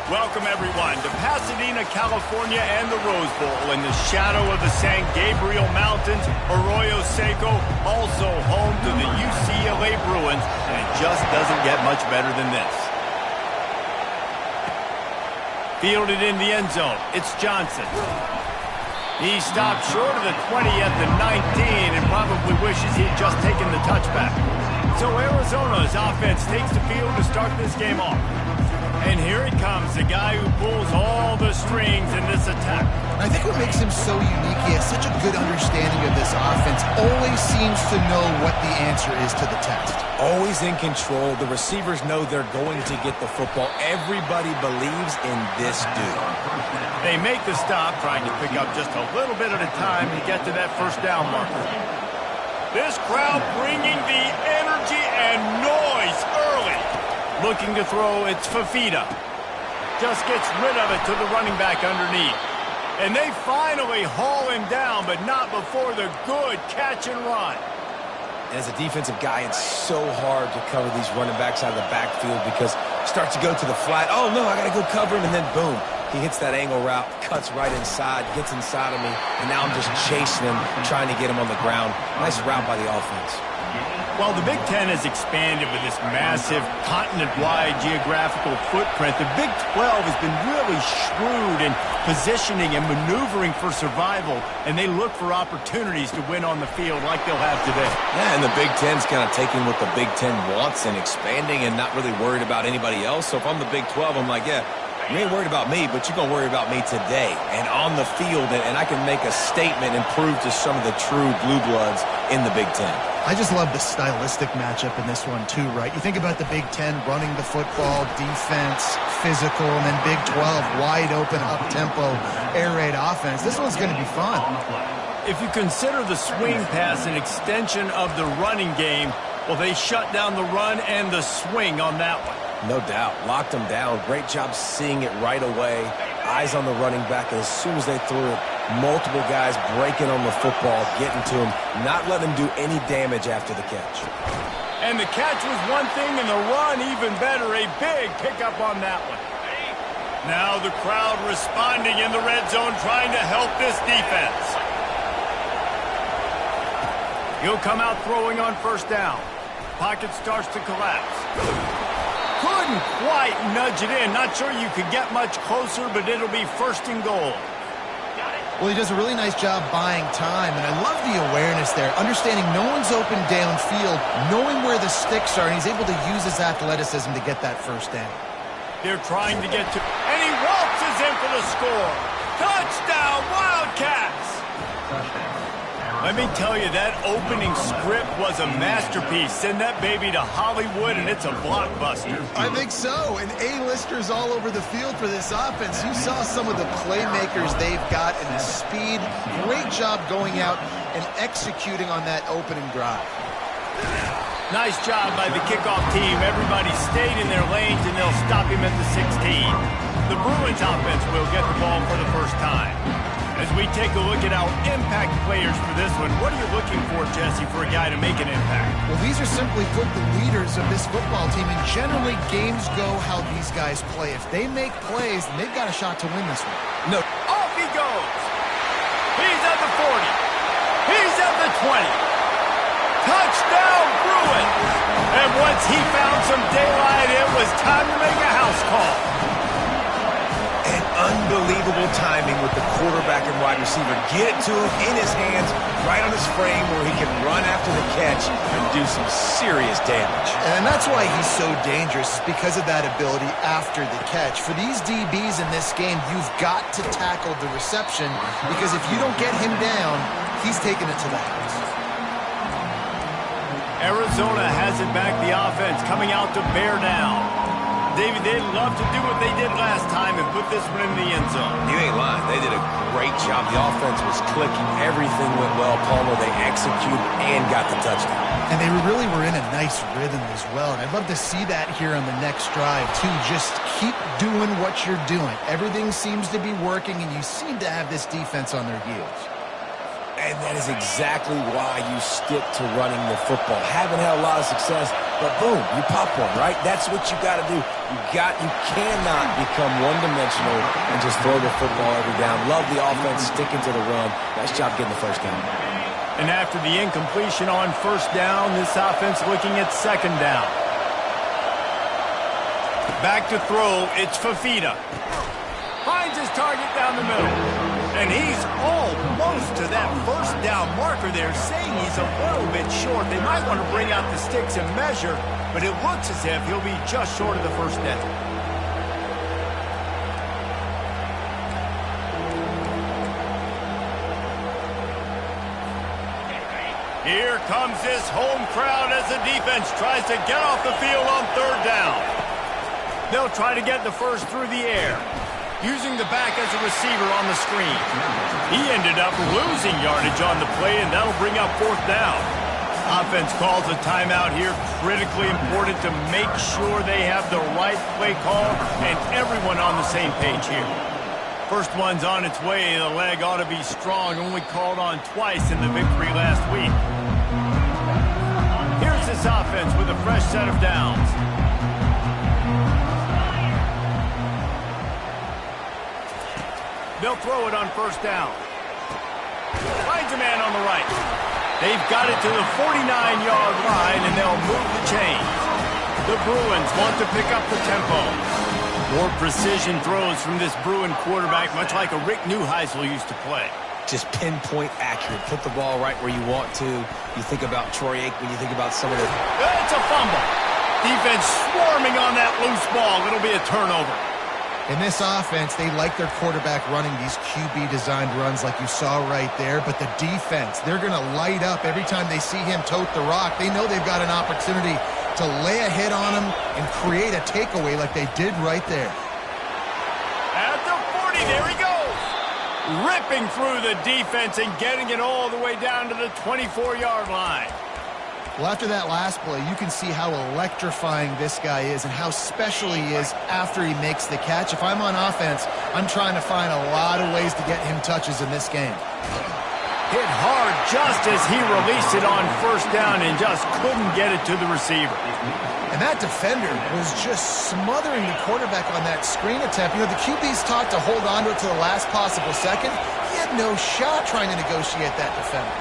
Welcome, everyone, to Pasadena, California and the Rose Bowl in the shadow of the San Gabriel Mountains. Arroyo Seco, also home to the UCLA Bruins, and it just doesn't get much better than this. Fielded in the end zone, it's Johnson. He stopped short of the 20 at the 19 and probably wishes he'd just taken the touchback. So Arizona's offense takes the field to start this game off. And here it comes, the guy who pulls all the strings in this attack. I think what makes him so unique, he has such a good understanding of this offense, always seems to know what the answer is to the test. Always in control. The receivers know they're going to get the football. Everybody believes in this dude. They make the stop, trying to pick up just a little bit at a time to get to that first down marker. This crowd bringing the energy and noise early. Looking to throw, it's Fafita. Just gets rid of it to the running back underneath. And they finally haul him down, but not before the good catch and run. And as a defensive guy, it's so hard to cover these running backs out of the backfield because it starts to go to the flat. Oh, no, I got to go cover him, and then boom. He hits that angle route, cuts right inside, gets inside of me, and now I'm just chasing him, trying to get him on the ground. Nice route by the offense. Well, the Big Ten has expanded with this massive continent-wide geographical footprint. The Big 12 has been really shrewd in positioning and maneuvering for survival, and they look for opportunities to win on the field like they'll have today. Yeah, and the Big Ten's kind of taking what the Big Ten wants and expanding and not really worried about anybody else. So if I'm the Big 12, I'm like, yeah, you ain't worried about me, but you're going to worry about me today and on the field, and I can make a statement and prove to some of the true blue bloods in the Big Ten. I just love the stylistic matchup in this one too, right? You think about the Big Ten running the football, defense, physical, and then Big 12, wide open, up-tempo, air raid offense. This one's going to be fun. If you consider the swing pass an extension of the running game, well, they shut down the run and the swing on that one. No doubt. Locked him down. Great job seeing it right away. Eyes on the running back, and as soon as they threw it, multiple guys breaking on the football, getting to him, not letting him do any damage after the catch. And the catch was one thing, and the run even better. A big pickup on that one. Now the crowd responding in the red zone, trying to help this defense. He'll come out throwing on first down. Pocket starts to collapse. Couldn't quite nudge it in. Not sure you could get much closer, but it'll be first and goal. Well, he does a really nice job buying time, and I love the awareness there, understanding no one's open downfield, knowing where the sticks are, and he's able to use his athleticism to get that first down. They're trying to get to, and he waltzes in for the score. Touchdown, Wildcats! Let me tell you, that opening script was a masterpiece. Send that baby to Hollywood, and it's a blockbuster. I think so, and A-listers all over the field for this offense. You saw some of the playmakers they've got and the speed. Great job going out and executing on that opening drive. Nice job by the kickoff team. Everybody stayed in their lanes, and they'll stop him at the 16. The Bruins offense will get the ball for the first time. As we take a look at our impact players for this one, what are you looking for, Jesse, for a guy to make an impact? Well, these are simply put the leaders of this football team, and generally games go how these guys play. If they make plays, then they've got a shot to win this one. No. Off he goes. He's at the 40. He's at the 20. Touchdown, Bruins! And once he found some daylight, it was time to make a house call. Unbelievable timing with the quarterback and wide receiver. Get it to him in his hands, right on his frame where he can run after the catch and do some serious damage. And that's why he's so dangerous, is because of that ability after the catch. For these DBs in this game, you've got to tackle the reception, because if you don't get him down, he's taking it to the house. Arizona has it back, the offense coming out to bear down. David, they'd love to do what they did last time and put this one in the end zone. You ain't lying. They did a great job. The offense was clicking. Everything went well. Palmer, they executed and got the touchdown. And they really were in a nice rhythm as well. And I'd love to see that here on the next drive, too. Just keep doing what you're doing. Everything seems to be working, and you seem to have this defense on their heels. And that is exactly why you stick to running the football. Haven't had a lot of success, but boom, you pop one, right? That's what you got to do. You cannot become one-dimensional and just throw the football every down. Love the offense sticking to the run. Nice job getting the first down. And after the incompletion on first down, this offense looking at second down. Back to throw, it's Fafita. Finds his target down the middle. And he's almost to that first down marker there, saying he's a little bit short. They might want to bring out the sticks and measure, but it looks as if he'll be just short of the first down. Here comes this home crowd as the defense tries to get off the field on third down. They'll try to get the first through the air, using the back as a receiver on the screen. He ended up losing yardage on the play, and that'll bring up fourth down. Offense calls a timeout here. Critically important to make sure they have the right play call and everyone on the same page here. First one's on its way. The leg ought to be strong. Only called on twice in the victory last week. Here's this offense with a fresh set of downs. They'll throw it on first down. Finds a man on the right. They've got it to the 49-yard line, and they'll move the chains. The Bruins want to pick up the tempo. More precision throws from this Bruin quarterback, much like a Rick Neuheisel used to play. Just pinpoint accurate. Put the ball right where you want to. You think about Troy Aikman, you think about some of the... It's a fumble. Defense swarming on that loose ball. It'll be a turnover. In this offense, they like their quarterback running these QB-designed runs like you saw right there, but the defense, they're going to light up every time they see him tote the rock. They know they've got an opportunity to lay a hit on him and create a takeaway like they did right there. At the 40, there he goes. Ripping through the defense and getting it all the way down to the 24-yard line. Well, after that last play, you can see how electrifying this guy is and how special he is after he makes the catch. If I'm on offense, I'm trying to find a lot of ways to get him touches in this game. Hit hard just as he released it on first down and just couldn't get it to the receiver. And that defender was just smothering the quarterback on that screen attempt. You know, the QB's taught to hold on to it to the last possible second. He had no shot trying to negotiate that defender.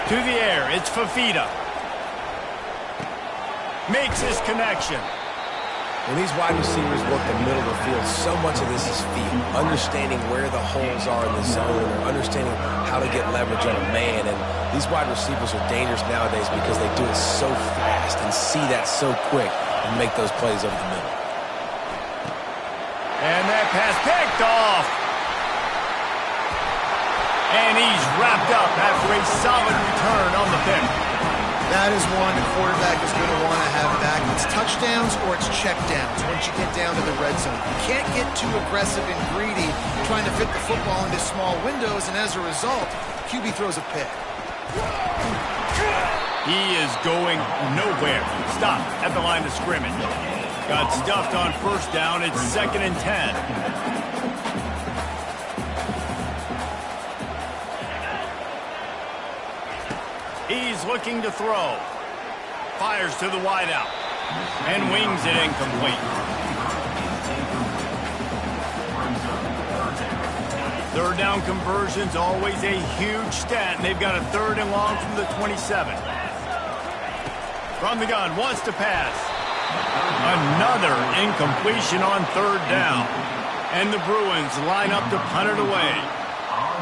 To the air, it's Fafita. Makes his connection. When these wide receivers work the middle of the field, so much of this is feel. Understanding where the holes are in the zone, or understanding how to get leverage on a man. And these wide receivers are dangerous nowadays because they do it so fast and see that so quick and make those plays over the middle. And that pass picked off. And he's wrapped up after a solid return on the pick. That is one the quarterback is going to want to have back. It's touchdowns or it's checkdowns once you get down to the red zone. You can't get too aggressive and greedy trying to fit the football into small windows, and as a result, QB throws a pick. He is going nowhere. Stop at the line of scrimmage. Got stuffed on first down. It's 2nd and 10. He's looking to throw. Fires to the wideout. And wings it incomplete. Third down conversion's always a huge stat, and they've got a 3rd and long from the 27. From the gun, wants to pass. Another incompletion on 3rd down. And the Bruins line up to punt it away.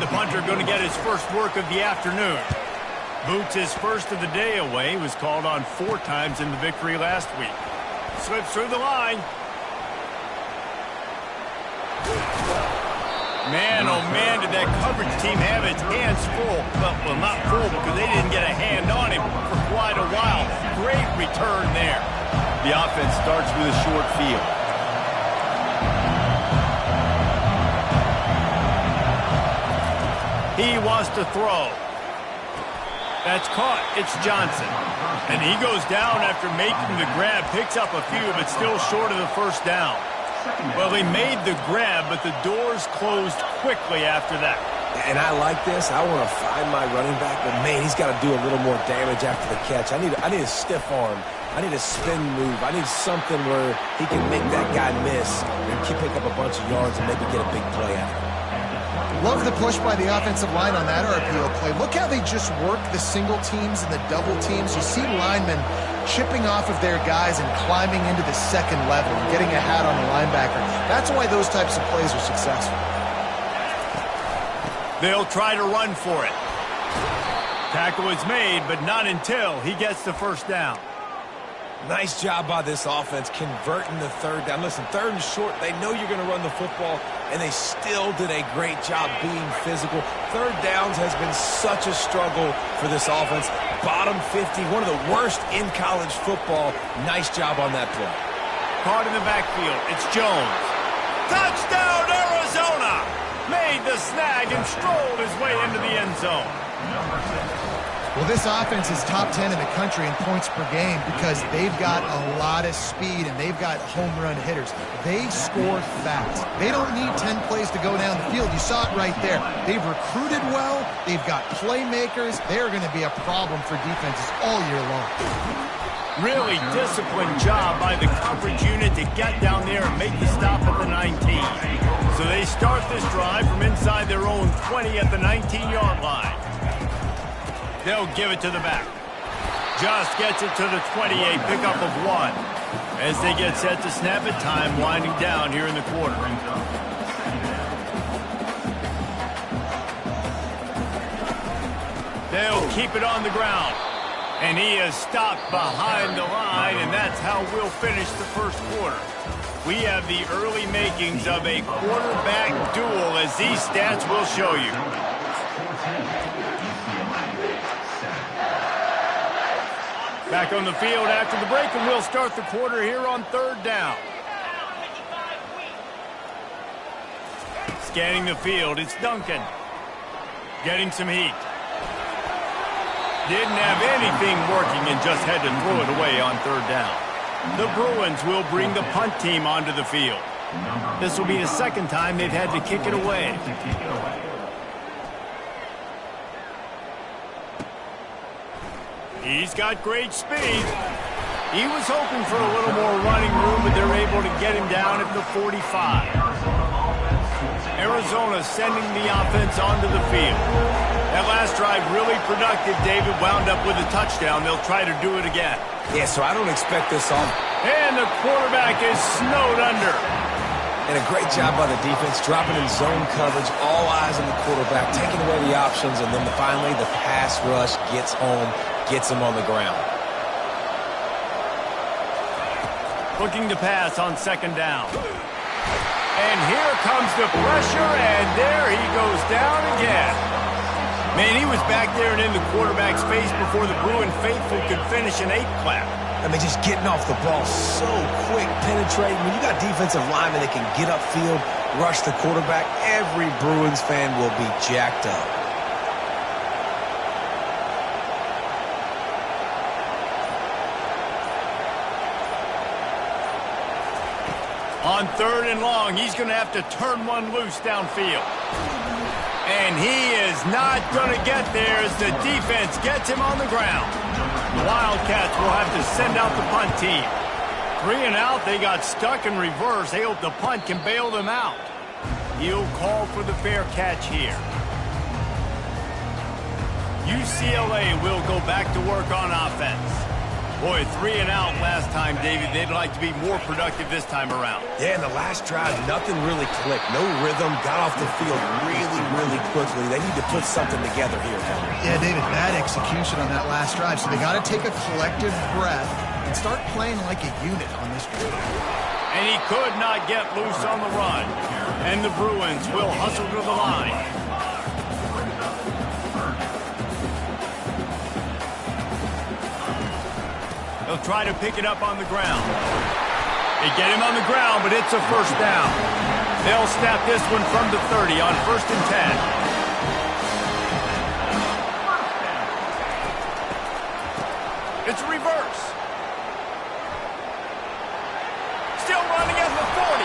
The punter going to get his first work of the afternoon. Boots his first of the day away. Was called on 4 times in the victory last week. Slips through the line. Man, oh man, did that coverage team have its hands full. Well, not full because they didn't get a hand on him for quite a while. Great return there. The offense starts with a short field. He wants to throw. That's caught. It's Johnson. And he goes down after making the grab. Picks up a few, but still short of the first down. Well, they made the grab, but the doors closed quickly after that. And I like this. I want to find my running back, but man, he's got to do a little more damage after the catch. I need a stiff arm. I need a spin move. I need something where he can make that guy miss and pick up a bunch of yards and maybe get a big play out of it. Love the push by the offensive line on that RPO play. Look how they just work the single teams and the double teams. You see linemen chipping off of their guys and climbing into the second level and getting a hat on the linebacker. That's why those types of plays are successful. They'll try to run for it. Tackle is made, but not until he gets the first down. Nice job by this offense converting the third down. Listen, third and short, they know you're going to run the football, and they still did a great job being physical. Third downs has been such a struggle for this offense. Bottom 50, one of the worst in college football. Nice job on that play. Caught in the backfield. It's Jones. Touchdown, Arizona! Made the snag and strolled his way into the end zone. Well, this offense is top 10 in the country in points per game because they've got a lot of speed and they've got home run hitters. They score fast. They don't need 10 plays to go down the field. You saw it right there. They've recruited well. They've got playmakers. They're going to be a problem for defenses all year long. Really disciplined job by the coverage unit to get down there and make the stop at the 19. So they start this drive from inside their own 20 at the 19-yard line. They'll give it to the back. Just gets it to the 28, pickup of 1. As they get set to snap it, time winding down here in the quarter. They'll keep it on the ground. And he is stopped behind the line, and that's how we'll finish the first quarter. We have the early makings of a quarterback duel, as these stats will show you. Back on the field after the break, and we'll start the quarter here on third down. Scanning the field, it's Duncan. Getting some heat. Didn't have anything working and just had to throw it away on third down. The Bruins will bring the punt team onto the field. This will be the second time they've had to kick it away. He's got great speed. He was hoping for a little more running room, but they're able to get him down at the 45. Arizona sending the offense onto the field. That last drive really productive. David wound up with a touchdown. They'll try to do it again. Yeah, so I don't expect this off. And the quarterback is snowed under. And a great job by the defense, dropping in zone coverage, all eyes on the quarterback, taking away the options, and then finally the pass rush gets home, gets him on the ground. Looking to pass on second down. And here comes the pressure, and there he goes down again. Man, he was back there and in the quarterback's face before the Bruin faithful could finish an 8-clap. I mean, just getting off the ball so quick, penetrating. When you got defensive linemen that can get upfield, rush the quarterback, every Bruins fan will be jacked up. On third and long, he's going to have to turn one loose downfield. And he is not going to get there as the defense gets him on the ground. The Wildcats will have to send out the punt team. 3 and out, they got stuck in reverse. They hope the punt can bail them out. He'll call for the fair catch here. UCLA will go back to work on offense. Boy, 3 and out last time, David. They'd like to be more productive this time around. Yeah, in the last drive, nothing really clicked. No rhythm, got off the field really quickly. They need to put something together here. Yeah, David, bad execution on that last drive. So they got to take a collective breath and start playing like a unit on this drive. And he could not get loose on the run. And the Bruins will hustle to the line. They'll try to pick it up on the ground. They get him on the ground, but it's a first down. They'll snap this one from the 30 on 1st and 10. It's a reverse. Still running at the 40.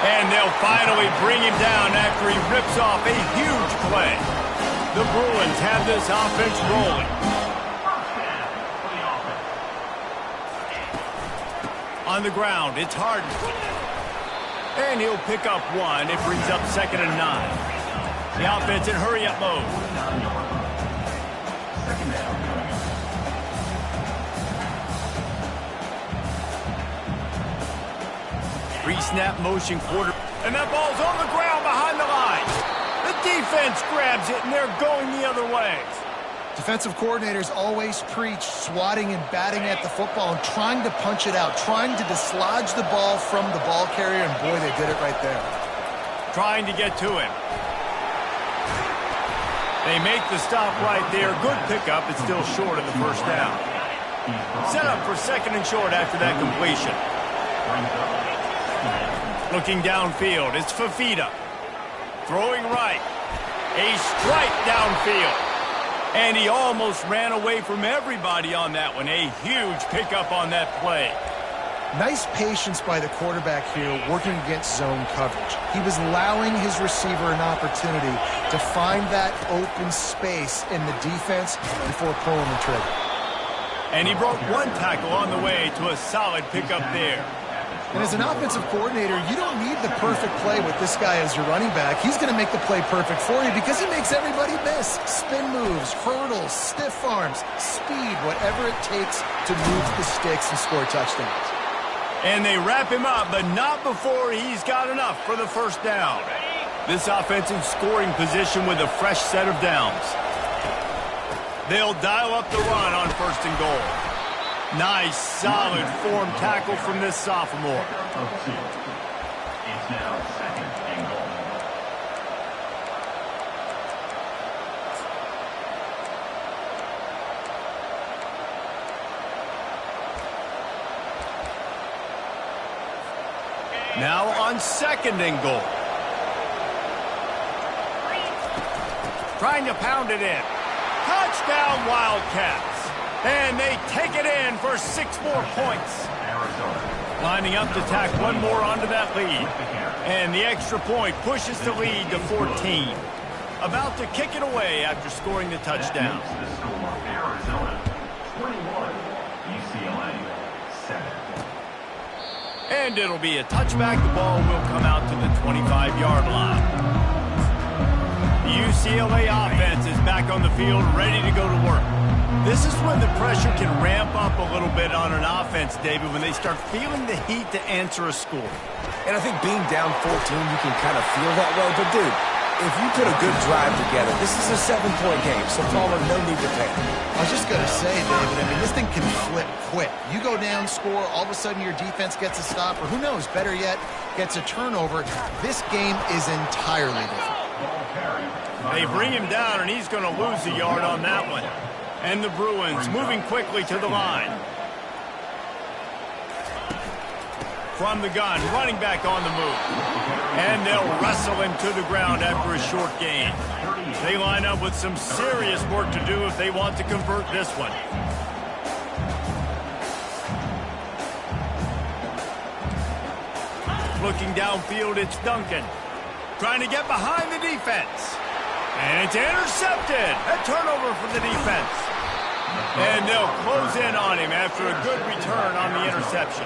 And they'll finally bring him down after he rips off a huge play. The Bruins have this offense rolling. On the ground, it's Harden. And he'll pick up one. It brings up 2nd and 9. The offense in hurry-up mode. Pre-snap motion quarter. And that ball's on the ground behind the line. The defense grabs it, and they're going the other way. Defensive coordinators always preach swatting and batting at the football and trying to punch it out, trying to dislodge the ball from the ball carrier, and boy, they did it right there. Trying to get to him. They make the stop right there. Good pickup. It's still short of the first down. Set up for 2nd and short after that completion. Looking downfield, it's Fafita. Throwing right. A strike downfield. And he almost ran away from everybody on that one. A huge pickup on that play. Nice patience by the quarterback here working against zone coverage. He was allowing his receiver an opportunity to find that open space in the defense before pulling the trigger. And he broke one tackle on the way to a solid pickup there. And as an offensive coordinator, you don't need the perfect play with this guy as your running back. He's going to make the play perfect for you because he makes everybody miss. Spin moves, hurdles, stiff arms, speed, whatever it takes to move the sticks and score touchdowns. And they wrap him up, but not before he's got enough for the first down. This offense in scoring position with a fresh set of downs. They'll dial up the run on 1st and goal. Nice, solid form tackle from this sophomore. It's now 2nd and goal. Now on 2nd and goal. Trying to pound it in. Touchdown, Wildcats. And they take it in for 6 more points. Lining up to tack one more onto that lead. And the extra point pushes the lead to 14. About to kick it away after scoring the touchdown. The score, Arizona 21, UCLA 7. And it'll be a touchback. The ball will come out to the 25-yard line. The UCLA offense is back on the field, ready to go to work. This is when the pressure can ramp up a little bit on an offense, David, when they start feeling the heat to answer a score. And I think being down 14, you can kind of feel that way. But, dude, if you put a good drive together, this is a 7-point game, so Palmer, no need to panic. I was just going to say, David, I mean, this thing can flip quick. You go down, score, all of a sudden your defense gets a stop, or who knows, better yet, gets a turnover. This game is entirely different. They bring him down, and he's going to lose a yard on that one. And the Bruins moving quickly to the line. From the gun, running back on the move. And they'll wrestle him to the ground after a short gain. They line up with some serious work to do if they want to convert this one. Looking downfield, it's Duncan. Trying to get behind the defense. And it's intercepted. A turnover for the defense. And they'll close in on him after a good return on the interception.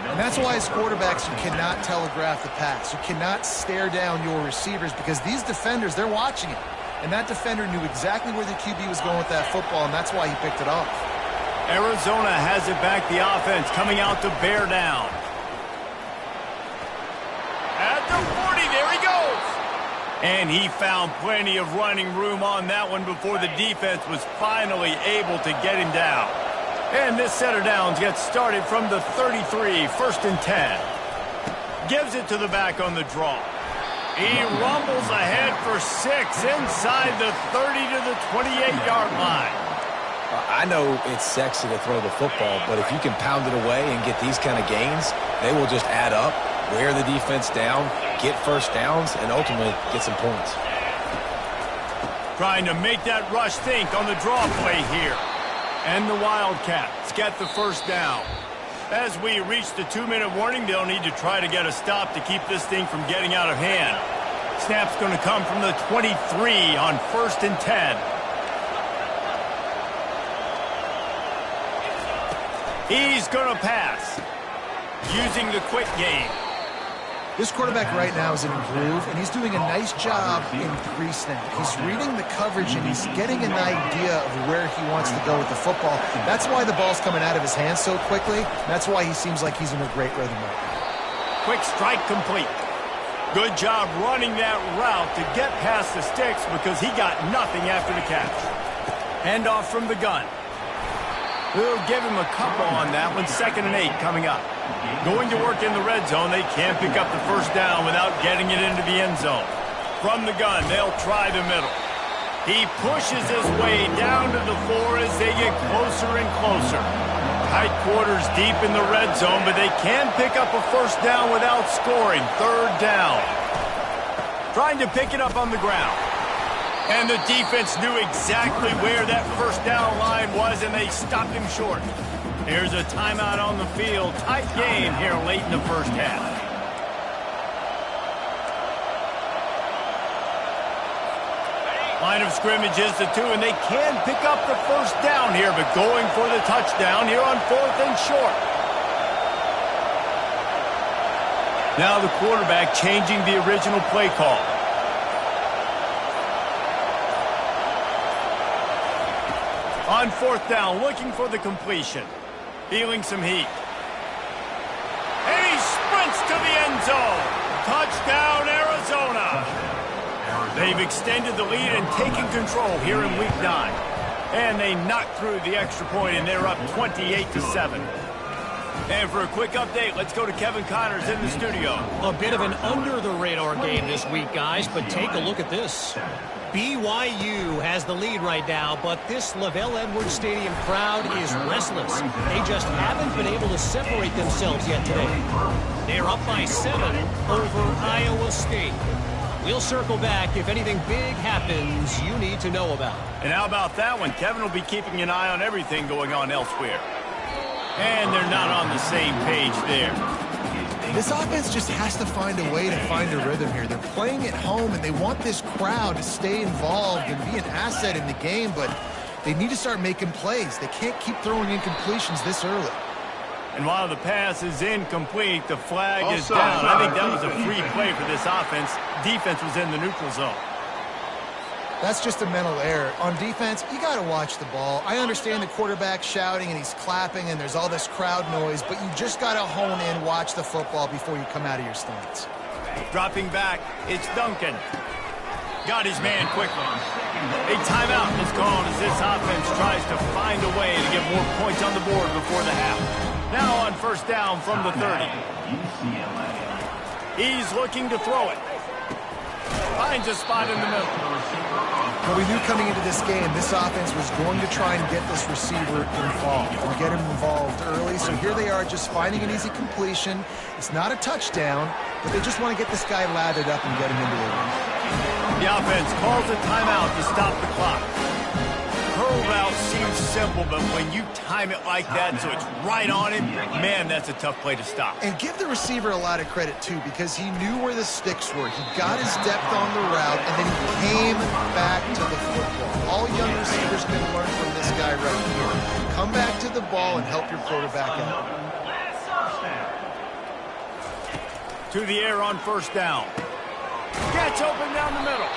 And that's why as quarterbacks, you cannot telegraph the pass. You cannot stare down your receivers because these defenders, they're watching it. And that defender knew exactly where the QB was going with that football, and that's why he picked it off. Arizona has it back, the offense coming out to bear down. At the 40, there he goes. And he found plenty of running room on that one before the defense was finally able to get him down. And this set of downs gets started from the 33, 1st and 10. Gives it to the back on the draw. He rumbles ahead for 6 inside the 30 to the 28-yard line. I know it's sexy to throw the football, but if you can pound it away and get these kind of gains, they will just add up, wear the defense down, get first downs, and ultimately get some points. Trying to make that rush think on the draw play here. And the Wildcats get the first down. As we reach the 2-minute warning, they'll need to try to get a stop to keep this thing from getting out of hand. Snap's going to come from the 23 on 1st and 10. He's going to pass, using the quick game. This quarterback right now is in a groove, and he's doing a nice job in pre-snap. He's reading the coverage, and he's getting an idea of where he wants to go with the football. That's why the ball's coming out of his hands so quickly. That's why he seems like he's in a great rhythm right now. Quick strike complete. Good job running that route to get past the sticks because he got nothing after the catch. Handoff from the gun. We'll give him a couple on that one. 2nd and 8 coming up. Going to work in the red zone. They can't pick up the first down without getting it into the end zone. From the gun, they'll try the middle. He pushes his way down to the 4 as they get closer and closer. Tight quarters deep in the red zone, but they can pick up a first down without scoring. 3rd down. Trying to pick it up on the ground. And the defense knew exactly where that first down line was, and they stopped him short. Here's a timeout on the field. Tight game here late in the first half. Line of scrimmage is the 2, and they can pick up the first down here, but going for the touchdown here on 4th and short. Now the quarterback changing the original play call. On 4th down, looking for the completion. Feeling some heat. And he sprints to the end zone. Touchdown, Arizona. They've extended the lead and taken control here in Week 9. And they knocked through the extra point, and they're up 28-7. And for a quick update, let's go to Kevin Connors in the studio. A bit of an under-the-radar game this week, guys, but take a look at this. BYU has the lead right now, but this Lavelle Edwards Stadium crowd is restless. They just haven't been able to separate themselves yet today. They're up by 7 over Iowa State. We'll circle back if anything big happens you need to know about. And how about that one? Kevin will be keeping an eye on everything going on elsewhere. And they're not on the same page there. This offense just has to find a way to find a rhythm here. They're playing at home, and they want this crowd to stay involved and be an asset in the game, but they need to start making plays. They can't keep throwing incompletions this early. And while the pass is incomplete, the flag is down. I think that was a free play for this offense. Defense was in the neutral zone. That's just a mental error. On defense, you got to watch the ball. I understand the quarterback shouting and he's clapping and there's all this crowd noise, but you just got to hone in, watch the football before you come out of your stance. Dropping back, it's Duncan. Got his man quickly. A timeout is called as this offense tries to find a way to get more points on the board before the half. Now on 1st down from the 30. UCLA. He's looking to throw it. Finds a spot in the middle. Well, we knew coming into this game, this offense was going to try and get this receiver involved and get him involved early. So here they are just finding an easy completion. It's not a touchdown, but they just want to get this guy lathered up and get him into the ring. The offense calls a timeout to stop the clock. Curl route seems simple, but when you time it like that so it's right on him, man, that's a tough play to stop. And give the receiver a lot of credit, too, because he knew where the sticks were. He got his depth on the route, and then he came back to the football. All young receivers can learn from this guy right here. Come back to the ball and help your quarterback out. To the air on 1st down. Gets open down the middle.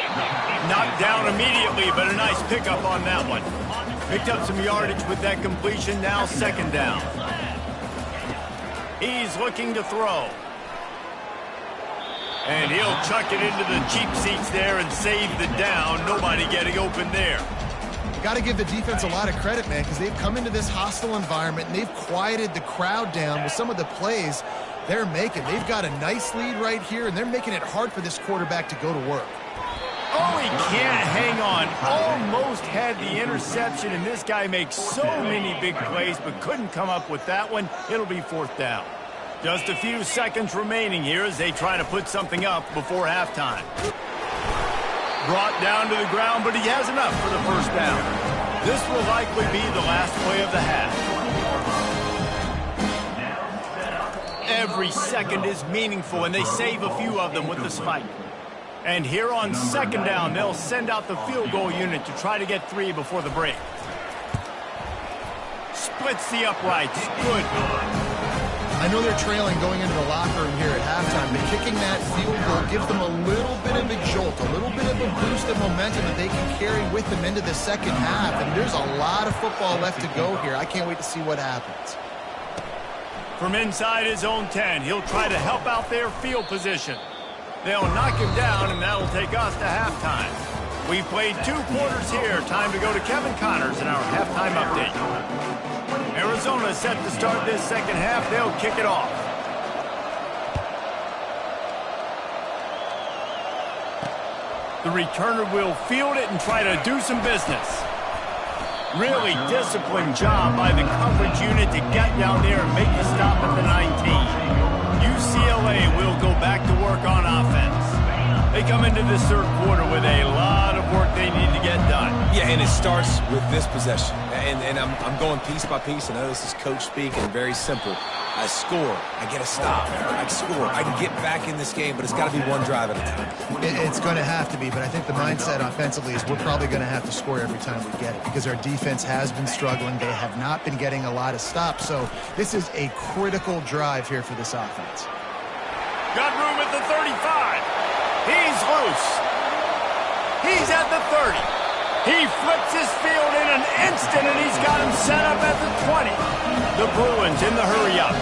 Knocked down immediately, but a nice pickup on that one. Picked up some yardage with that completion, now 2nd down. He's looking to throw. And he'll chuck it into the cheap seats there and save the down. Nobody getting open there. Got to give the defense a lot of credit, man, because they've come into this hostile environment, and they've quieted the crowd down with some of the plays they're making. They've got a nice lead right here, and they're making it hard for this quarterback to go to work. Oh, he can't hang on. Almost had the interception, and this guy makes so many big plays, but couldn't come up with that one. It'll be 4th down. Just a few seconds remaining here as they try to put something up before halftime. Brought down to the ground, but he has enough for the 1st down. This will likely be the last play of the half. Now Every second is meaningful, and they save a few of them with the spike. And here on second down, they'll send out the field goal unit to try to get 3 before the break. Splits the uprights. Good. I know they're trailing going into the locker room here at halftime, but kicking that field goal gives them a little bit of a jolt, a little bit of a boost of momentum that they can carry with them into the second half. And there's a lot of football left to go here. I can't wait to see what happens. From inside his own 10, he'll try to help out their field position. They'll knock him down, and that'll take us to halftime. We've played 2 quarters here. Time to go to Kevin Connors in our halftime update. Arizona set to start this second half. They'll kick it off. The returner will field it and try to do some business. Really disciplined job by the coverage unit to get down there and make the stop at the 19. UCLA will go back to work on offense. They come into this third quarter with a lot of work they need to get done. Yeah, and it starts with this possession. And I'm going piece by piece. I know this is coach speak and very simple. I score. I get a stop. I score. I can get back in this game, but it's got to be one drive at a time. It's going to have to be, but I think the mindset offensively is we're probably going to have to score every time we get it because our defense has been struggling. They have not been getting a lot of stops, so this is a critical drive here for this offense. Got room at the 35. He's loose. He's at the 30. He flips his field in an instant, and he's got him set up at the 20. The Bruins in the hurry-up.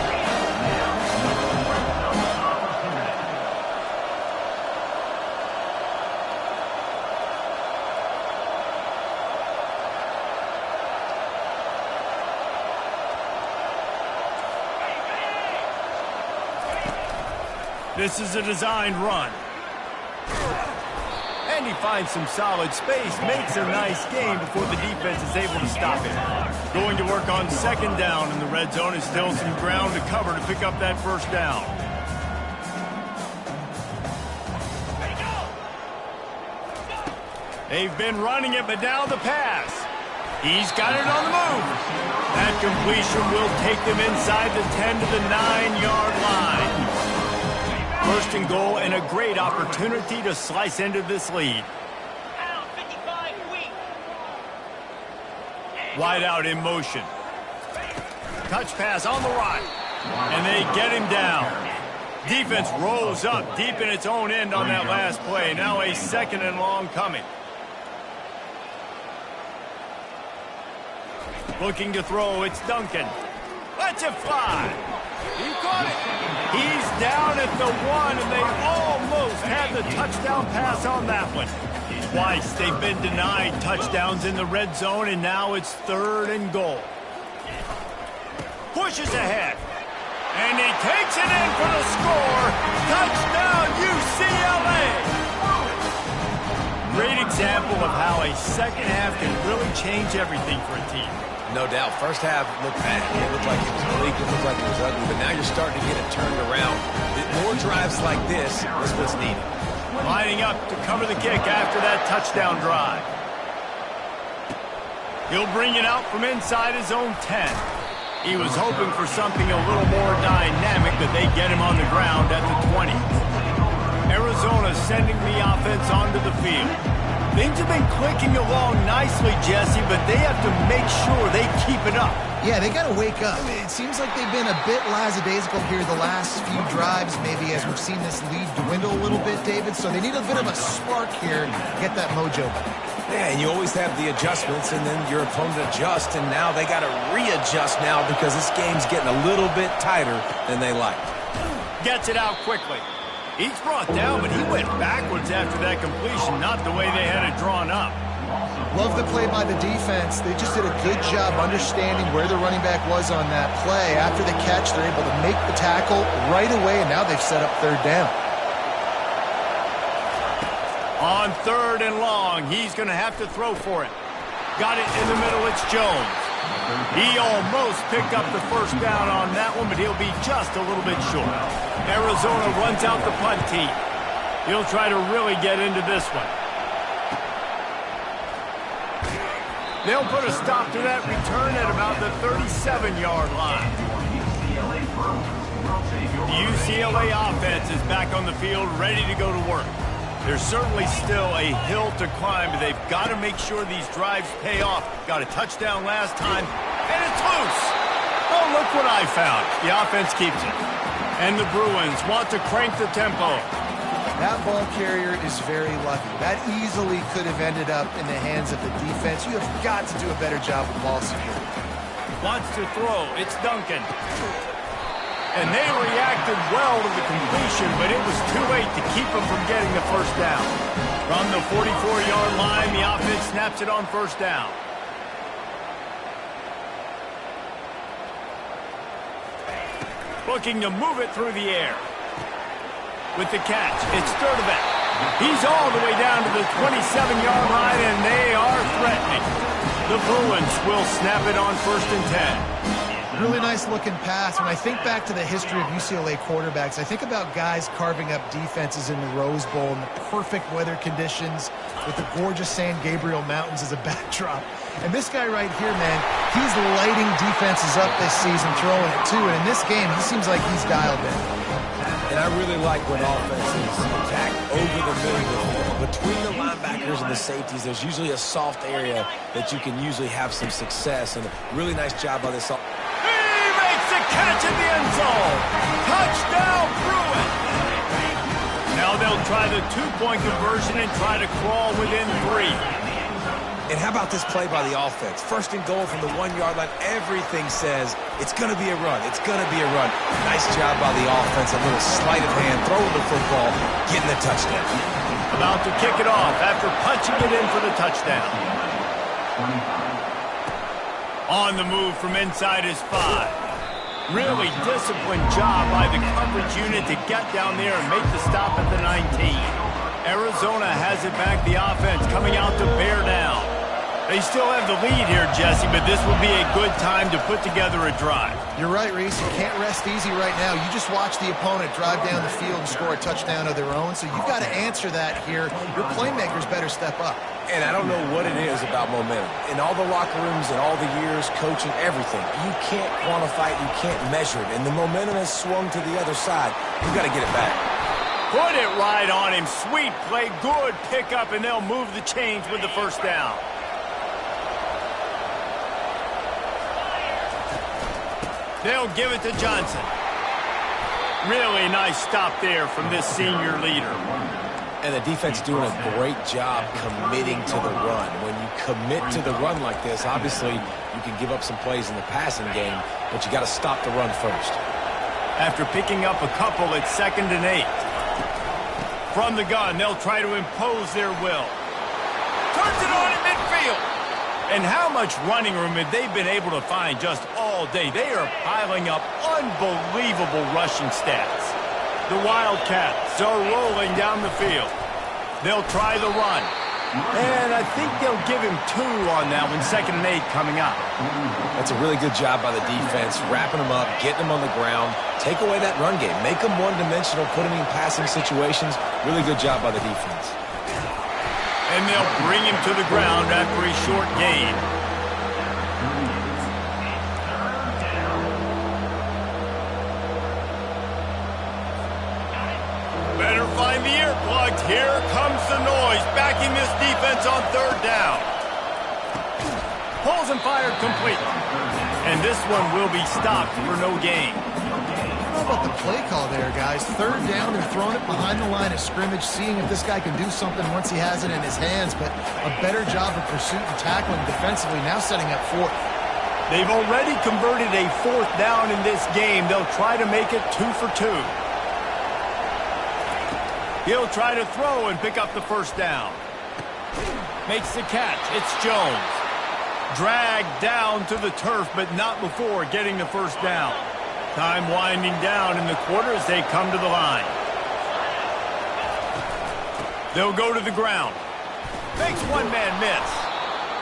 This is a designed run. And he finds some solid space, makes a nice gain before the defense is able to stop him. Going to work on second down in the red zone is still some ground to cover to pick up that first down. They've been running it, but now the pass. He's got it on the move. That completion will take them inside the 10 to the 9-yard line. First and goal, and a great opportunity to slice into this lead. Wide out in motion. Touch pass on the right. And they get him down. Defense rolls up deep in its own end on that last play. Now a second and long coming. Looking to throw, it's Duncan. Let's it fly. He caught it. He's down at the 1, and they almost had the touchdown pass on that one. Twice they've been denied touchdowns in the red zone, and now it's third and goal. Pushes ahead. And he takes it in for the score. Touchdown, UCLA! Great example of how a second half can really change everything for a team. No doubt. First half looked bad. It looked like it was bleak. It looked like it was ugly. But now you're starting to get it turned around. More drives like this is what's needed. Lining up to cover the kick after that touchdown drive. He'll bring it out from inside his own 10. He was hoping for something a little more dynamic, but they get him on the ground at the 20. Arizona sending the offense onto the field. Things have been clicking along nicely, Jesse, but they have to make sure they keep it up. Yeah, they got to wake up. It seems like they've been a bit lackadaisical here the last few drives, maybe, as we've seen this lead dwindle a little bit, David. So they need a bit of a spark here to get that mojo back. Yeah, and you always have the adjustments, and then your opponent adjusts, and now they got to readjust now because this game's getting a little bit tighter than they like. Gets it out quickly. He's brought down, but he went backwards after that completion, not the way they had it drawn up. Love the play by the defense. They just did a good job understanding where the running back was on that play. After the catch, they're able to make the tackle right away, and now they've set up third down. On third and long, he's going to have to throw for it. Got it in the middle, it's Jones. He almost picked up the first down on that one, but he'll be just a little bit short. Arizona runs out the punt team. He'll try to really get into this one. They'll put a stop to that return at about the 37-yard line. The UCLA offense is back on the field, ready to go to work. There's certainly still a hill to climb, but they've got to make sure these drives pay off. Got a touchdown last time, and it's loose. Oh, look what I found. The offense keeps it. And the Bruins want to crank the tempo. That ball carrier is very lucky. That easily could have ended up in the hands of the defense. You have got to do a better job with ball security. Wants to throw. It's Duncan. And they reacted well to the completion, but it was too late to keep them from getting the first down. From the 44-yard line, the offense snaps it on first down. Looking to move it through the air. With the catch, it's Sturdivant. He's all the way down to the 27-yard line, and they are threatening. The Bruins will snap it on 1st and 10. Really nice looking pass. When I think back to the history of UCLA quarterbacks, I think about guys carving up defenses in the Rose Bowl in the perfect weather conditions with the gorgeous San Gabriel Mountains as a backdrop. And this guy right here, man, he's lighting defenses up this season, throwing it too. And in this game, he seems like he's dialed in. And I really like when offenses attack over the middle. Between the linebackers and the safeties, there's usually a soft area that you can usually have some success. And a really nice job by this. Catch in the end zone. Touchdown, Bruins. Now they'll try the two-point conversion and try to crawl within 3. And how about this play by the offense? 1st and goal from the 1-yard line. Everything says it's going to be a run. It's going to be a run. Nice job by the offense. A little sleight of hand, throwing the football, getting the touchdown. About to kick it off after punching it in for the touchdown. On the move from inside his 5. Really disciplined job by the coverage unit to get down there and make the stop at the 19. Arizona has it back, the offense coming out to bear down. They still have the lead here, Jesse, but this will be a good time to put together a drive. You're right, Reese. You can't rest easy right now. You just watch the opponent drive down the field and score a touchdown of their own, so you've got to answer that here. Your playmakers better step up. And I don't know what it is about momentum. In all the locker rooms and all the years, coaching, everything, you can't quantify it, you can't measure it. And the momentum has swung to the other side. You've got to get it back. Put it right on him. Sweet play, good pickup, and they'll move the chains with the first down. They'll give it to Johnson. Really nice stop there from this senior leader. And the defense doing a great job committing to the run. When you commit to the run like this, obviously you can give up some plays in the passing game, but you got to stop the run first. After picking up a couple, it's 2nd and 8. From the gun, they'll try to impose their will. Turns it on in midfield. And how much running room have they been able to find just all day? They are piling up unbelievable rushing stats. The Wildcats are rolling down the field. They'll try the run. And I think they'll give him 2 on that one, 2nd and 8 coming up. That's a really good job by the defense, wrapping them up, getting them on the ground. Take away that run game. Make them one-dimensional, put them in passing situations. Really good job by the defense. And they'll bring him to the ground after a short gain. Better find the earplugs. Here comes the noise, backing this defense on 3rd down. Pulls and fired complete. And this one will be stopped for no gain. How about the play call there, guys? 3rd down, they're throwing it behind the line of scrimmage, seeing if this guy can do something once he has it in his hands, but a better job of pursuit and tackling defensively, now setting up 4th. They've already converted a 4th down in this game. They'll try to make it 2 for 2. He'll try to throw and pick up the first down. Makes the catch. It's Jones. Dragged down to the turf, but not before getting the first down. Time winding down in the quarter as they come to the line. They'll go to the ground. Makes one man miss.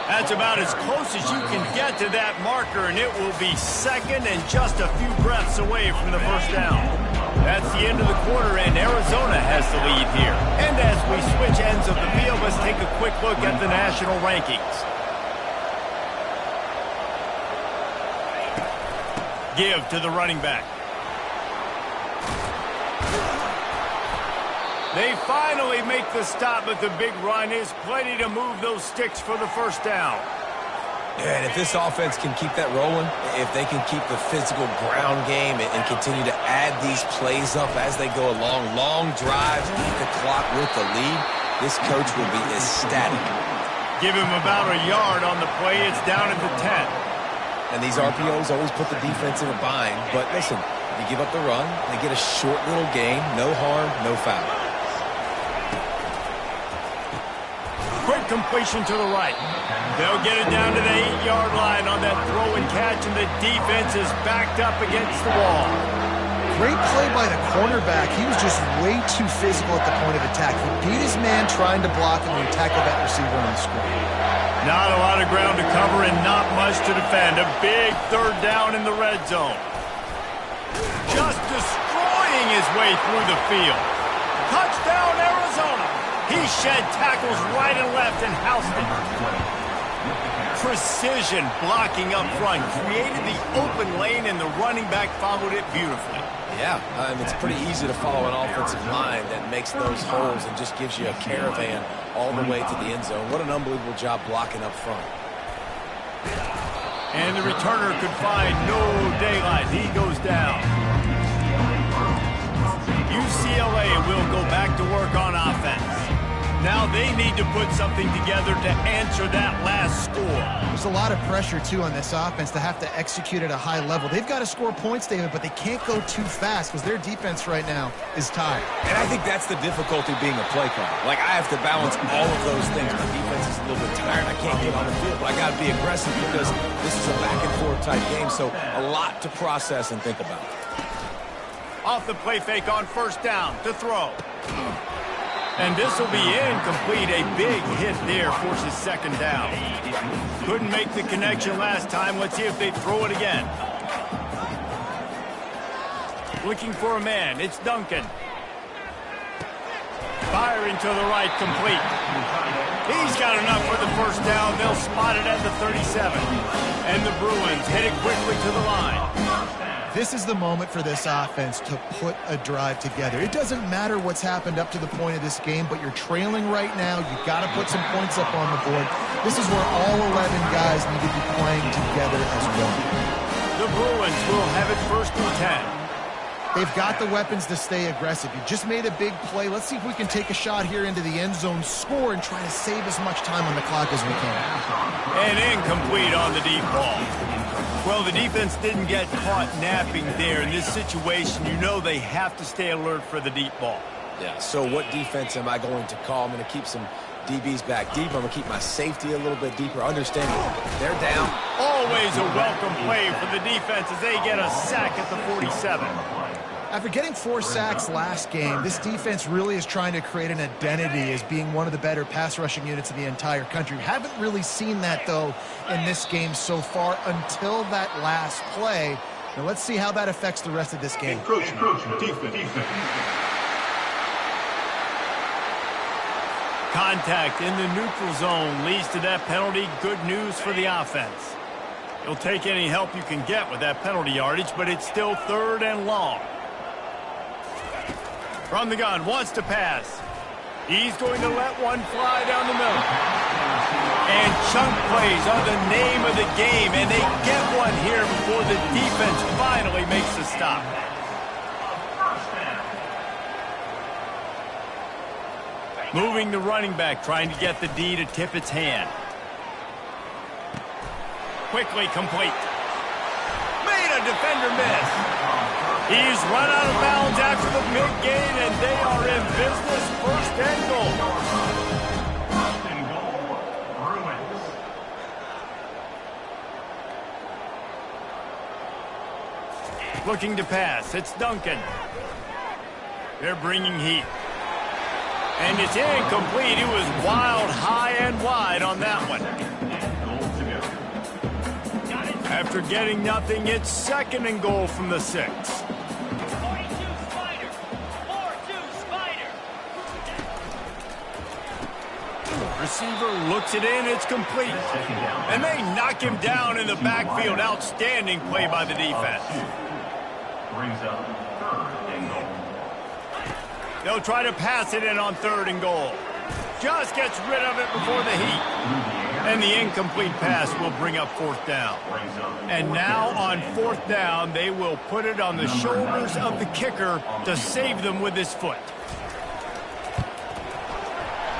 That's about as close as you can get to that marker, and it will be 2nd and just a few breaths away from the first down. That's the end of the quarter, and Arizona has the lead here. And as we switch ends of the field, let's take a quick look at the national rankings. Give to the running back. They finally make the stop, but the big run is plenty to move those sticks for the first down. Yeah, and if this offense can keep that rolling, if they can keep the physical ground game and continue to add these plays up as they go along, long drives, beat the clock with the lead, this coach will be ecstatic. Give him about a yard on the play. It's down at the 10. And these RPOs always put the defense in a bind. But listen, if you give up the run, they get a short little gain, no harm, no foul. Quick completion to the right. They'll get it down to the 8-yard line on that throw and catch, and the defense is backed up against the wall. Great play by the cornerback. He was just way too physical at the point of attack. He beat his man trying to block him, and he tackled that receiver on the screen. Not a lot of ground to cover and not much to defend. A big third down in the red zone. Just destroying his way through the field. Touchdown, Arizona. He shed tackles right and left and housed it. Precision blocking up front created the open lane, and the running back followed it beautifully. Yeah, it's pretty easy to follow an offensive line that makes those holes and just gives you a caravan all the way to the end zone. What an unbelievable job blocking up front. And the returner could find no daylight. He goes down. UCLA will go back to work on offense. Now they need to put something together to answer that last score. There's a lot of pressure, too, on this offense to have to execute at a high level. They've got to score points, David, but they can't go too fast because their defense right now is tired. And I think that's the difficulty being a play caller. Like, I have to balance all of those things. My defense is a little bit tired. I can't get on the field, but I got to be aggressive because this is a back-and-forth type game, so a lot to process and think about. Off the play fake on first down to throw. And this will be incomplete. A big hit there forces second down. Couldn't make the connection last time. Let's see if they throw it again. Looking for a man. It's Duncan. Firing to the right, complete. He's got enough for the first down. They'll spot it at the 37. And the Bruins hit it quickly to the line. This is the moment for this offense to put a drive together. It doesn't matter what's happened up to the point of this game, but you're trailing right now. You've got to put some points up on the board. This is where all 11 guys need to be playing together as one. The Bruins will have it first and 10. They've got the weapons to stay aggressive. You just made a big play. Let's see if we can take a shot here into the end zone, score, and try to save as much time on the clock as we can. And incomplete on the deep ball. Well, the defense didn't get caught napping there. In this situation, you know they have to stay alert for the deep ball. Yeah, so what defense am I going to call? I'm going to keep some DBs back deep. I'm going to keep my safety a little bit deeper. Understanding they're down. Always a welcome play for the defense as they get a sack at the 47. After getting 4 sacks last game, this defense really is trying to create an identity as being one of the better pass rushing units in the entire country. Haven't really seen that, though, in this game so far until that last play. Now let's see how that affects the rest of this game. Encroachment, defense. Contact in the neutral zone leads to that penalty. Good news for the offense. You'll take any help you can get with that penalty yardage, but it's still third and long. From the gun, wants to pass. He's going to let one fly down the middle. And chunk plays are the name of the game, and they get one here before the defense finally makes the stop. Moving the running back, trying to get the D to tip its hand. Quickly complete. Made a defender miss. He's run out of bounds after the big gain, and they are in business. First and goal. First and goal, Bruins. Looking to pass. It's Duncan. They're bringing heat. And it's incomplete. It was wild, high and wide on that one. After getting nothing, it's second and goal from the 6. 42 Spider. 4-2 Spider. Receiver looks it in. It's complete. And they knock him down in the backfield. Outstanding play by the defense. Brings up third and goal. They'll try to pass it in on 3rd and goal. Just gets rid of it before the heat. And the incomplete pass will bring up 4th down. And now on 4th down, they will put it on the shoulders of the kicker to save them with his foot.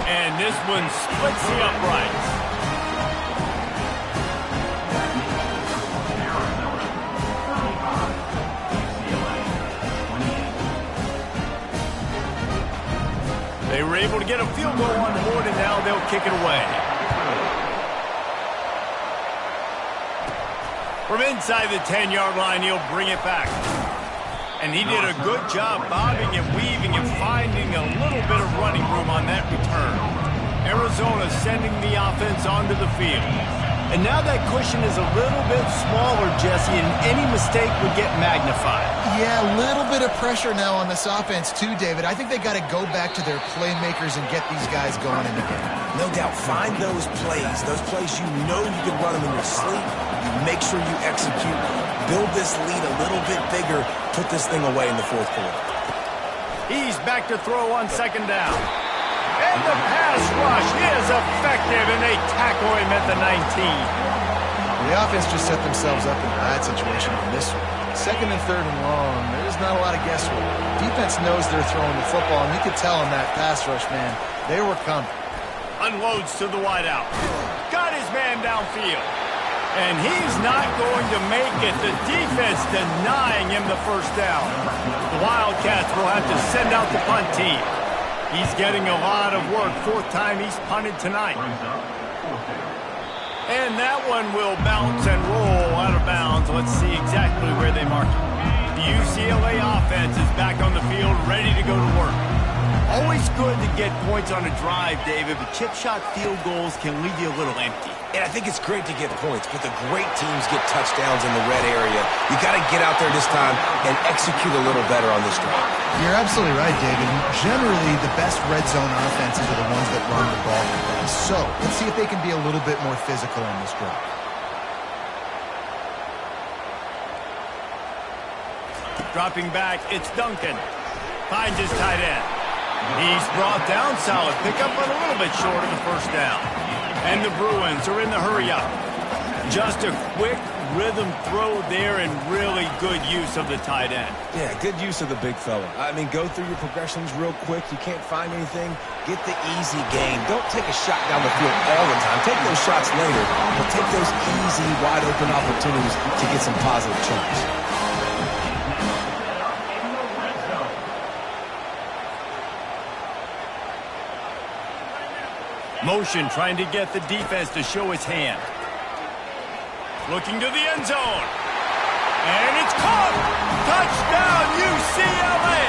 And this one splits the uprights. They were able to get a field goal on board, and now they'll kick it away. From inside the 10-yard line, he'll bring it back. And he did a good job bobbing and weaving and finding a little bit of running room on that return. Arizona sending the offense onto the field. And now that cushion is a little bit smaller, Jesse, and any mistake would get magnified. Yeah, a little bit of pressure now on this offense too, David. I think they got to go back to their playmakers and get these guys going in the game. No doubt. Find those plays you know you can run them in your sleep. You make sure you execute. Build this lead a little bit bigger. Put this thing away in the 4th quarter. He's back to throw on 2nd down. And the pass rush is effective, and they tackle him at the 19. The offense just set themselves up in a bad situation on this one. 2nd and 3rd and long, there's not a lot of guesswork. Defense knows they're throwing the football, and you could tell on that pass rush, man, they were coming. Unloads to the wideout. Got his man downfield. And he's not going to make it. The defense denying him the 1st down. The Wildcats will have to send out the punt team. He's getting a lot of work. 4th time he's punted tonight. And that one will bounce and roll out of bounds. Let's see exactly where they mark it. The UCLA offense is back on the field, ready to go to work. Always good to get points on a drive, David, but chip shot field goals can leave you a little empty. And I think it's great to get points, but the great teams get touchdowns in the red area. You got to get out there this time and execute a little better on this drive. You're absolutely right, David. Generally, the best red zone offenses are the ones that run the ball the best. So, let's see if they can be a little bit more physical on this drive. Dropping back, it's Duncan. Finds his tight end. He's brought down solid. Pick up a little bit short of the 1st down. And the Bruins are in the hurry-up. Just a quick rhythm throw there and really good use of the tight end. Yeah, good use of the big fella. I mean, go through your progressions real quick. You can't find anything. Get the easy gain. Don't take a shot down the field all the time. Take those shots later, but take those easy, wide-open opportunities to get some positive chunks. Motion trying to get the defense to show his hand. Looking to the end zone. And it's caught! Touchdown, UCLA!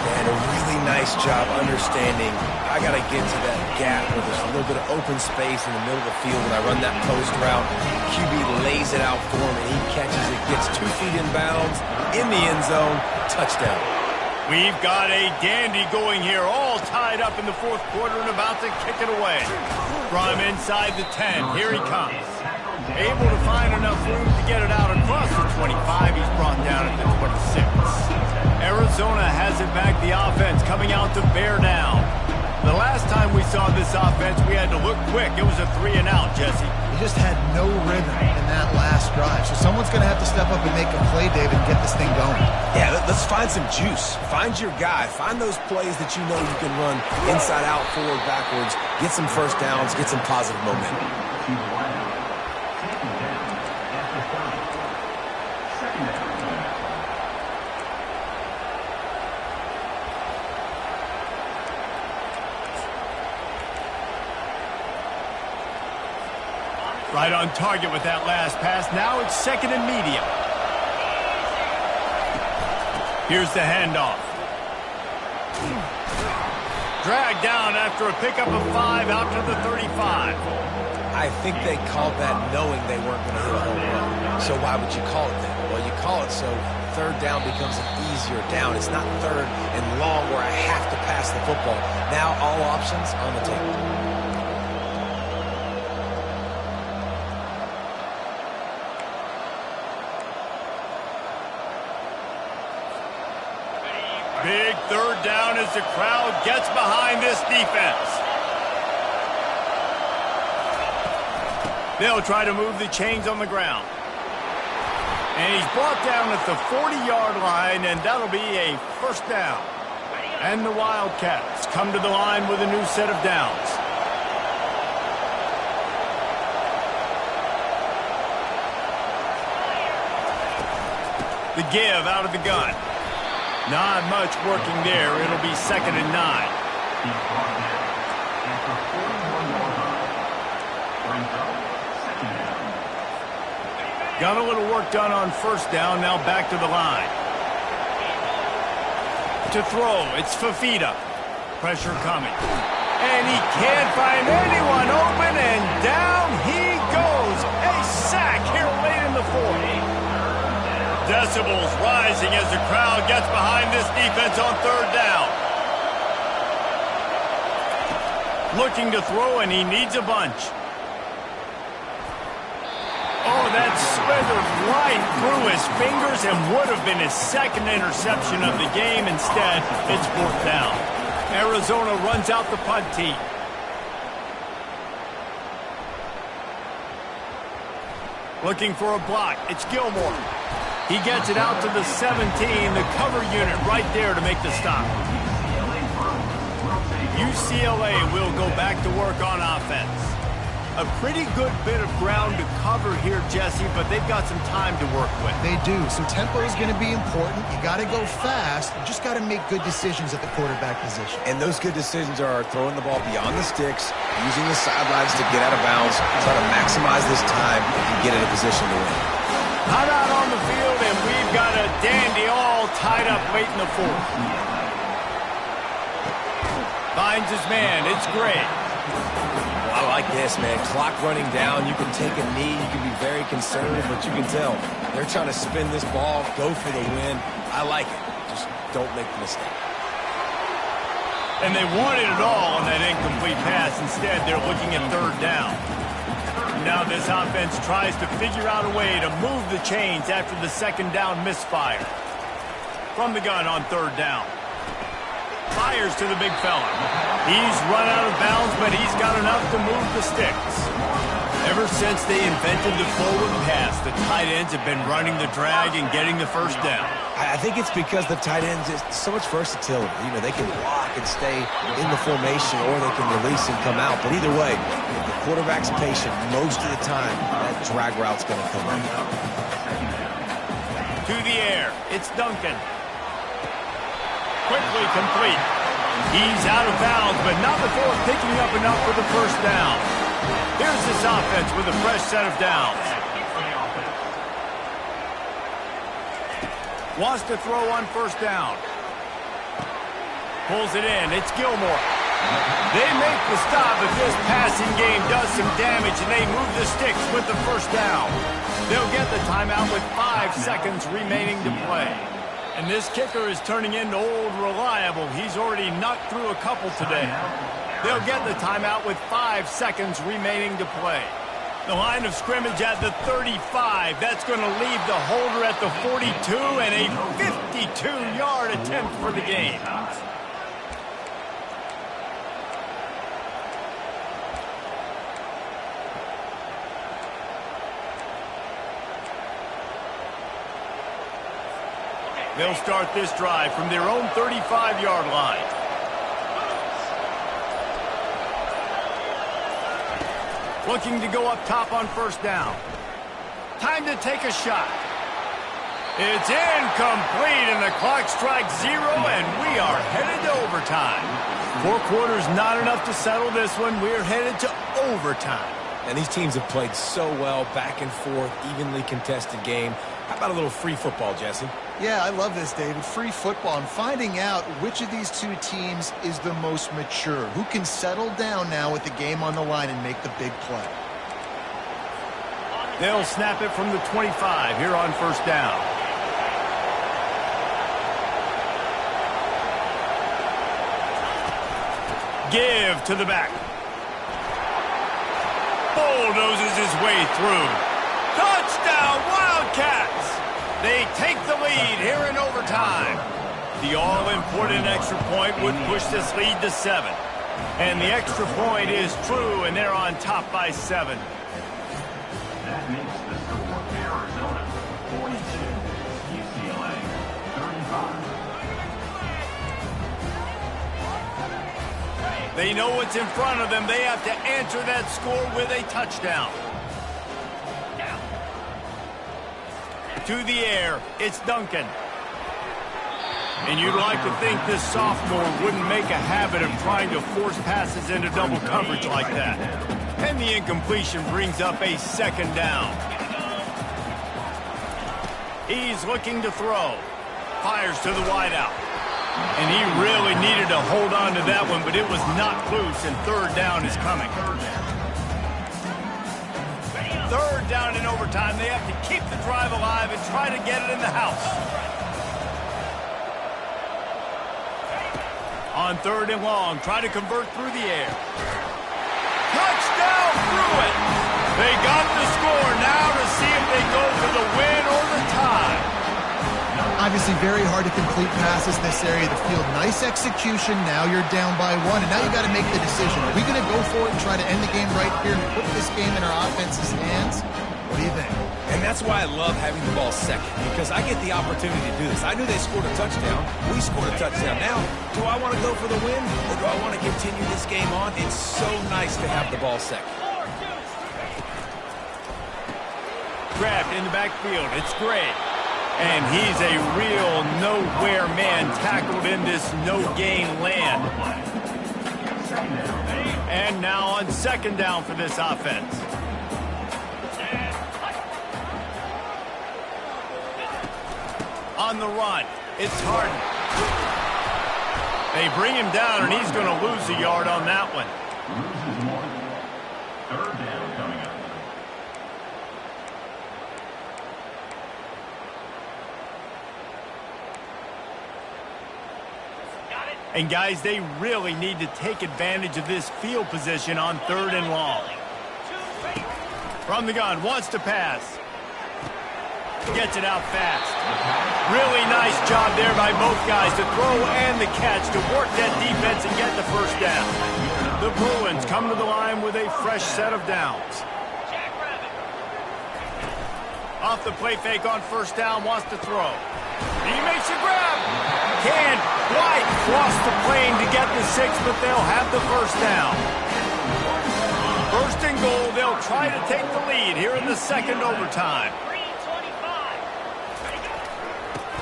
And a really nice job understanding I got to get to that gap where there's a little bit of open space in the middle of the field when I run that post route. QB lays it out for him, and he catches it, gets 2 feet in bounds, in the end zone, touchdown. We've got a dandy going here, all tied up in the 4th quarter and about to kick it away. From inside the 10, here he comes. Able to find enough room to get it out across the 25. He's brought down at the 26. Arizona has it back, the offense coming out to bear down. The last time we saw this offense, we had to look quick. It was a 3-and-out, Jesse. They just had no rhythm in that last drive. So someone's going to have to step up and make a play, David, and get this thing going. Yeah, let's find some juice. Find your guy. Find those plays that you know you can run inside out, forward, backwards. Get some 1st downs. Get some positive momentum. Right on target with that last pass. Now it's 2nd and medium. Here's the handoff. Dragged down after a pickup of 5 out to the 35. I think they called that knowing they weren't going to hit a home run. So why would you call it that? Well, you call it so 3rd down becomes an easier down. It's not 3rd and long where I have to pass the football. Now all options on the table. Big third down as the crowd gets behind this defense. They'll try to move the chains on the ground. And he's brought down at the 40-yard line, and that'll be a first down. And the Wildcats come to the line with a new set of downs. The give out of the gun. Not much working there. It'll be 2nd and 9. Got a little work done on first down. Now back to the line. To throw, it's Fafita. Pressure coming. And he can't find anyone open, and down he goes. A sack here late in the 4th. Decibels rising as the crowd gets behind this defense on third down. Looking to throw, and he needs a bunch. Oh, that slithered right through his fingers and would have been his 2nd interception of the game. Instead, it's 4th down. Arizona runs out the punt team. Looking for a block. It's Gilmore. He gets it out to the 17, the cover unit right there to make the stop. UCLA will go back to work on offense. A pretty good bit of ground to cover here, Jesse, but they've got some time to work with. They do, so tempo is going to be important. You got to go fast. You just got to make good decisions at the quarterback position. And those good decisions are throwing the ball beyond the sticks, using the sidelines to get out of bounds, try to maximize this time and get in a position to win. Hot out on the field, and we've got a dandy all tied up late in the 4th. Finds his man. It's Gray. I like this, man. Clock running down. You can take a knee. You can be very conservative, but you can tell they're trying to spin this ball, go for the win. I like it. Just don't make the mistake. And they wanted it all on that incomplete pass. Instead, they're looking at third down. Now this offense tries to figure out a way to move the chains after the 2nd down misfire. From the gun on third down. Fires to the big fella. He's run out of bounds, but he's got enough to move the sticks. Ever since they invented the forward pass, the tight ends have been running the drag and getting the first down. I think it's because the tight ends is so much versatility. You know, they can block and stay in the formation, or they can release and come out. But either way, if the quarterback's patient most of the time, that drag route's going to come in. To the air, it's Duncan. Quickly complete. He's out of bounds, but not before picking up enough for the first down. Here's this offense with a fresh set of downs. Wants to throw on first down. Pulls it in. It's Gilmore. They make the stop, but this passing game does some damage, and they move the sticks with the first down. They'll get the timeout with 5 seconds remaining to play. And this kicker is turning into old reliable. He's already knocked through a couple today. They'll get the timeout with 5 seconds remaining to play. The line of scrimmage at the 35. That's going to leave the holder at the 42 and a 52-yard attempt for the game. They'll start this drive from their own 35-yard line. Looking to go up top on first down. Time to take a shot. It's incomplete, and the clock strikes 0, and we are headed to overtime. 4 quarters not enough to settle this one. We're headed to overtime. And these teams have played so well, back and forth, evenly contested game. How about a little free football, Jesse? Yeah, I love this, David. Free football and finding out which of these two teams is the most mature. Who can settle down now with the game on the line and make the big play. They'll snap it from the 25 here on first down. Give to the back. Bulldozes his way through. Touchdown, Wildcats! They take the lead here in overtime. The all-important extra point would push this lead to 7. And the extra point is true, and they're on top by 7. That makes the score Arizona 42, UCLA 35. They know what's in front of them. They have to answer that score with a touchdown. To the air, it's Duncan. And you'd like to think this sophomore wouldn't make a habit of trying to force passes into double coverage like that. And the incompletion brings up a 2nd down. He's looking to throw. Fires to the wideout. And he really needed to hold on to that one, but it was knocked loose, and 3rd down is coming. 3rd down in overtime. They have to keep the drive alive and try to get it in the house. On 3rd and long, try to convert through the air. Touchdown through it. They got the score. Now to see if they go for the win or the tie. Obviously very hard to complete passes this area of the field. Nice execution. Now you're down by 1, and now you got to make the decision. Are we going to go for it and try to end the game right here and put this game in our offense's hands? What do you think? And that's why I love having the ball second, because I get the opportunity to do this. I knew they scored a touchdown. We scored a touchdown. Now, do I want to go for the win, or do I want to continue this game on? It's so nice to have the ball second. Grabbed in the backfield. It's Gray. And he's a real nowhere man tackled in this no-gain land. And now on 2nd down for this offense. On the run, it's Harden. They bring him down, and he's going to lose a yard on that one. Loses more. 3rd down coming up. And guys, they really need to take advantage of this field position on 3rd and long. From the gun, wants to pass. Gets it out fast. Really nice job there by both guys to throw and the catch to work that defense and get the 1st down. The Bruins come to the line with a fresh set of downs. Off the play fake on 1st down, wants to throw. He makes a grab. Can't quite cross the plane to get the 6, but they'll have the 1st down. 1st and goal, they'll try to take the lead here in the 2nd overtime.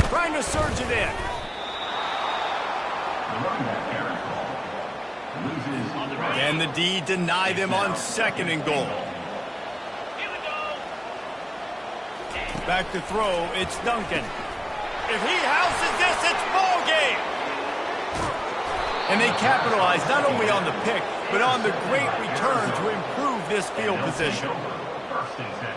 Trying to surge it in. And the D deny them on 2nd and goal. Back to throw, it's Duncan. If he houses this, it's ball game. And they capitalize not only on the pick, but on the great return to improve this field position. 1st and 10.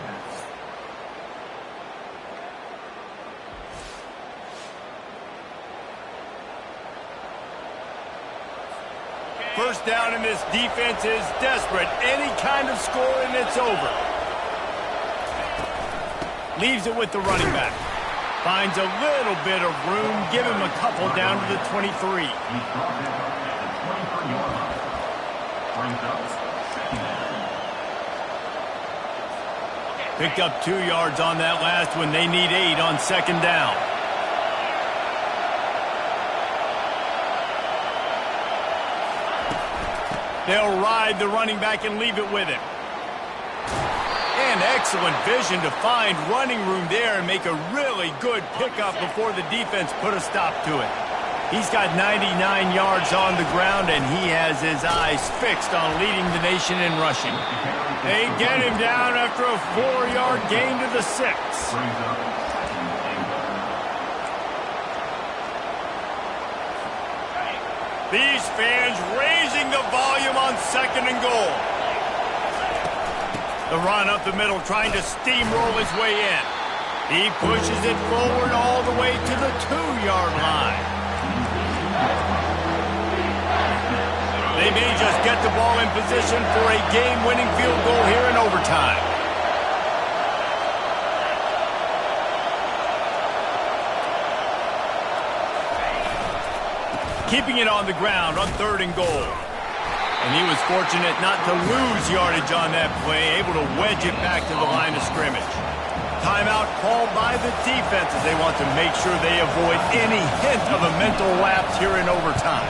First down, and this defense is desperate. Any kind of score, and it's over. Leaves it with the running back. Finds a little bit of room. Give him a couple down to the 23. He's brought it up at the 23-yard line. Brings up 2nd down. Picked up 2 yards on that last one. They need 8 on 2nd down. They'll ride the running back and leave it with him. And excellent vision to find running room there and make a really good pickup before the defense put a stop to it. He's got 99 yards on the ground, and he has his eyes fixed on leading the nation in rushing. They get him down after a 4-yard gain to the 6. Brings up 2nd and goal. These fans raising the volume on 2nd and goal. The run up the middle, trying to steamroll his way in. He pushes it forward all the way to the 2-yard line. They may just get the ball in position for a game-winning field goal here in overtime. keeping it on the ground on 3rd and goal. And he was fortunate not to lose yardage on that play, able to wedge it back to the line of scrimmage. Timeout called by the defense as they want to make sure they avoid any hint of a mental lapse here in overtime.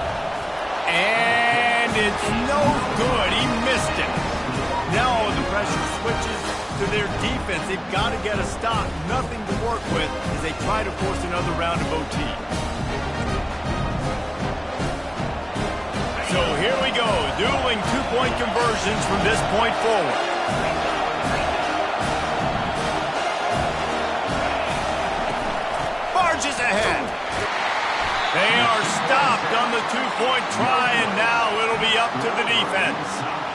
And it's no good. He missed it. Now the pressure switches to their defense. They've got to get a stop. Nothing to work with as they try to force another round of OT. So here we go, dueling two-point conversions from this point forward. Barges ahead. They are stopped on the two-point try, and now it'll be up to the defense.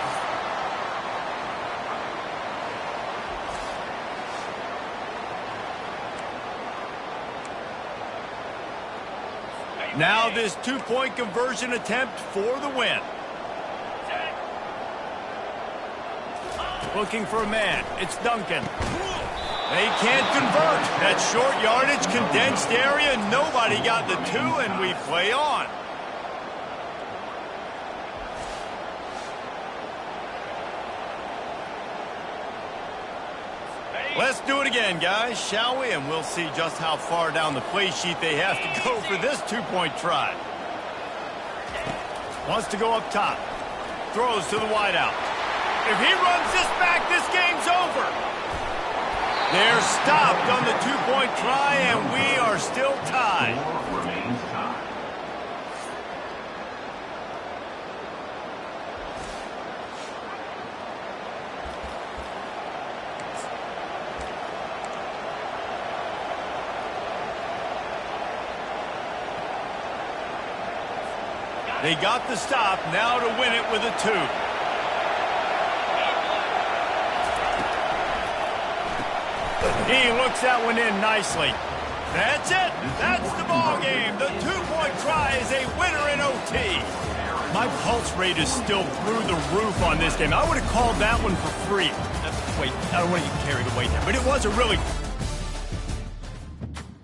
Now this two-point conversion attempt for the win. Looking for a man. It's Duncan. They can't convert. That short yardage, condensed area, nobody got the 2, and we play on. Let's do it again, guys, shall we? And we'll see just how far down the play sheet they have to go for this two-point try. Wants to go up top. Throws to the wideout. If he runs this back, this game's over. They're stopped on the two-point try, and we are still tied. Remains tied. They got the stop, now to win it with a 2. He looks that one in nicely. That's it. That's the ball game. The two-point try is a winner in OT. My pulse rate is still through the roof on this game. I would have called that one for free. Wait, I don't want to get carried away there, but it was a really